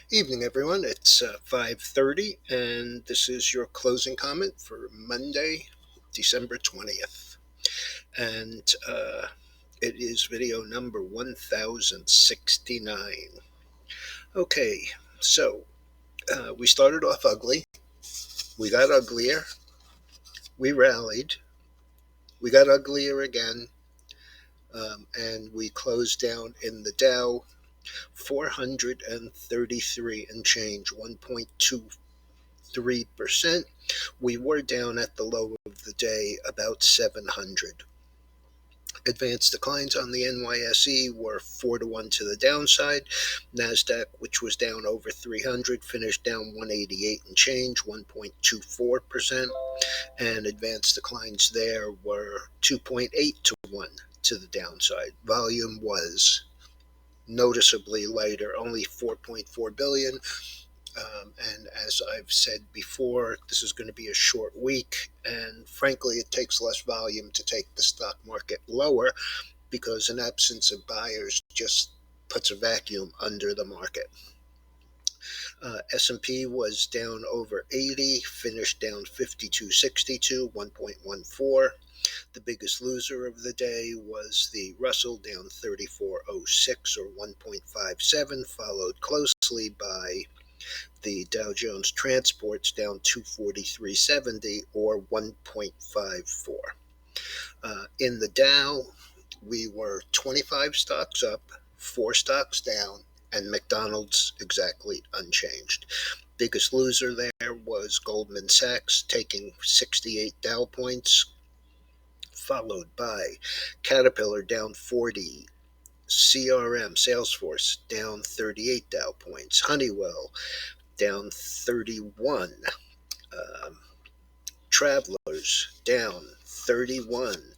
Evening, everyone. It's 5:30, and this is your closing comment for Monday, December 20th. And it is video number 1069. Okay, so we started off ugly. We got uglier. We rallied. We got uglier again. And we closed down in the Dow 433 and change, 1.23%. We were down at the low of the day about 700. Advanced declines on the NYSE were 4-1 to the downside. NASDAQ, which was down over 300, finished down 188 and change, 1.24%. And advanced declines there were 2.8-1 to the downside. Volume was noticeably lighter, only 4.4 billion. And as I've said before, this is going to be a short week, and frankly, it takes less volume to take the stock market lower because an absence of buyers just puts a vacuum under the market. S&P was down over 80, finished down 52.62, 1.14. The biggest loser of the day was the Russell, down 34.06 or 1.57, followed closely by the Dow Jones Transports, down 243.70 or 1.54. In the Dow, we were 25 stocks up, 4 stocks down, and McDonald's exactly unchanged. Biggest loser there was Goldman Sachs, taking 68 Dow points, followed by Caterpillar, down 40, CRM, Salesforce, down 38 Dow points, Honeywell, down 31. Travelers, down 31.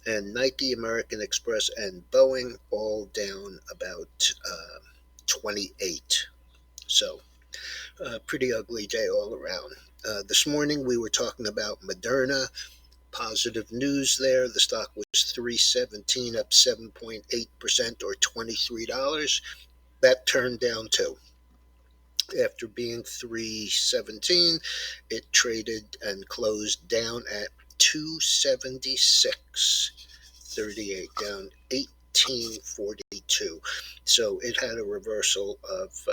And Nike, American Express, and Boeing all down about 28. So, pretty ugly day all around. This morning we were talking about Moderna. Positive news there. The stock was $317, up 7.8% or $23. That turned down too. After being 317, it traded and closed down at 276.38, down 18.42. So it had a reversal of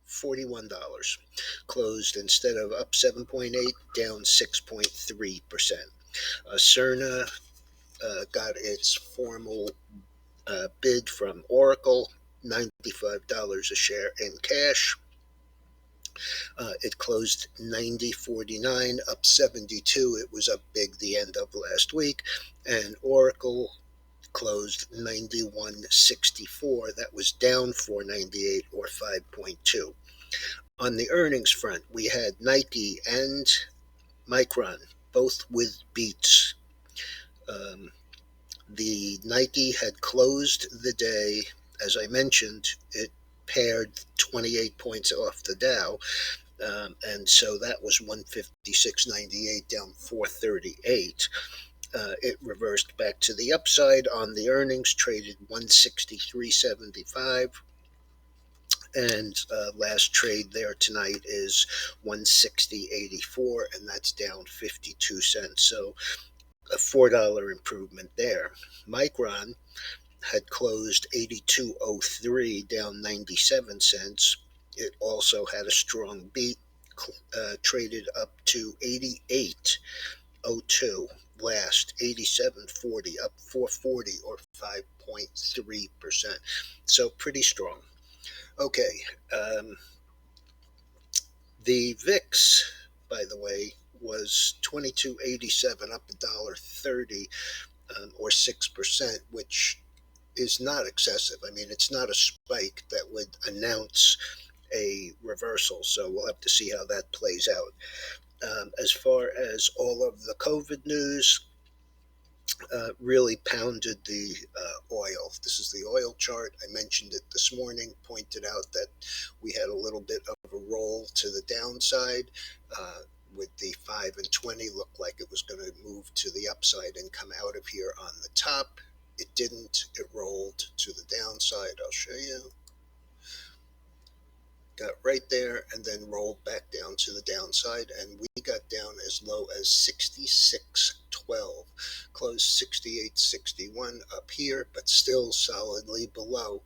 $41. Closed, instead of up 7.8, down 6.3%. Cerna got its formal bid from Oracle, $95 a share in cash. It closed 90.49, up 72. It was up big the end of last week. And Oracle closed 91.64. That was down 4.98 or 5.2. On the earnings front, we had Nike and OMICRON, both with beats. The Nike had closed the day, as I mentioned, it paired 28 points off the Dow, and so that was 156.98, down 438. It reversed back to the upside on the earnings, traded 163.75. And last trade there tonight is 160.84, and that's down 52 cents. So a $4 improvement there. Micron had closed 82.03, down 97 cents. It also had a strong beat, traded up to 88.02. Last 87.40, up 440 or 5.3%. So pretty strong. Okay, the VIX, by the way, was 22.87, up $1.30 or 6%, which is not excessive. I mean, it's not a spike that would announce a reversal, so we'll have to see how that plays out. As far as all of the COVID news, really pounded the oil. This is the oil chart. I mentioned it this morning, pointed out that we had a little bit of a roll to the downside. With the 5 and 20, looked like it was going to move to the upside and come out of here on the top. It didn't. It rolled to the downside. I'll show you. got right there and then rolled back down to the downside, and we got down as low as 66.12, closed 68.61 up here, but still solidly below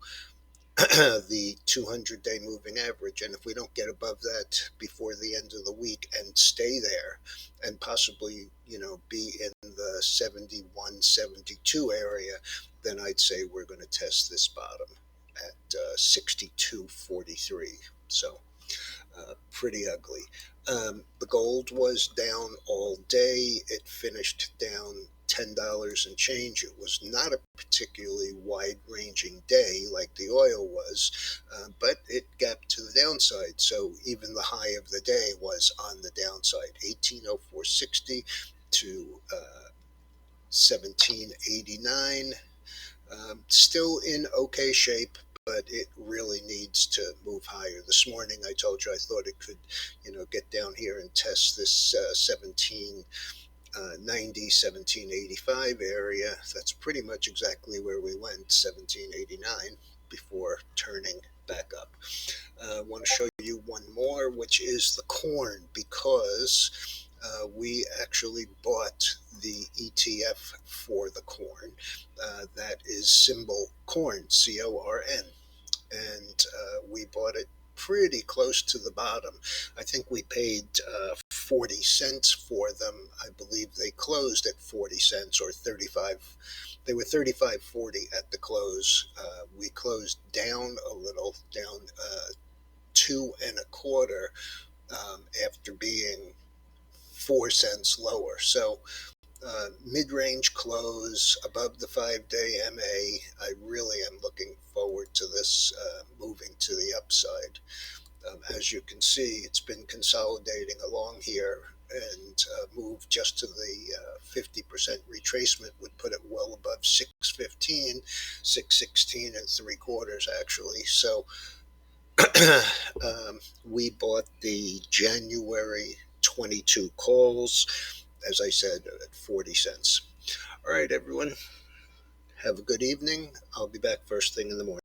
the 200-day moving average. And if we don't get above that before the end of the week and stay there and possibly, be in the 71, 72 area, then I'd say we're going to test this bottom at 62.43. So pretty ugly. The gold was down all day. It finished down $10 and change. It was not a particularly wide-ranging day like the oil was, but it gapped to the downside. So even the high of the day was on the downside, 1804.60 to 1789. Still in okay shape, but it really needs to move higher. This morning I told you I thought it could, get down here and test this 1790, 1785 area. That's pretty much exactly where we went, 1789, before turning back up. I want to show you one more, which is the corn, because we actually bought the ETF for the corn. That is symbol corn, CORN. And we bought it pretty close to the bottom. I think we paid 40 cents for them. I believe they closed at 40 cents or 35. They were 35.40 at the close. We closed down a little, down 2.25 after being 4 cents lower. So mid-range close above the 5-day MA. I really am looking forward to this moving to the upside. As you can see, it's been consolidating along here, and move just to the 50% retracement would put it well above 615, 616 and 3/4 actually. So we bought the January 22 calls, as I said, at 40 cents. All right, everyone, have a good evening. I'll be back first thing in the morning.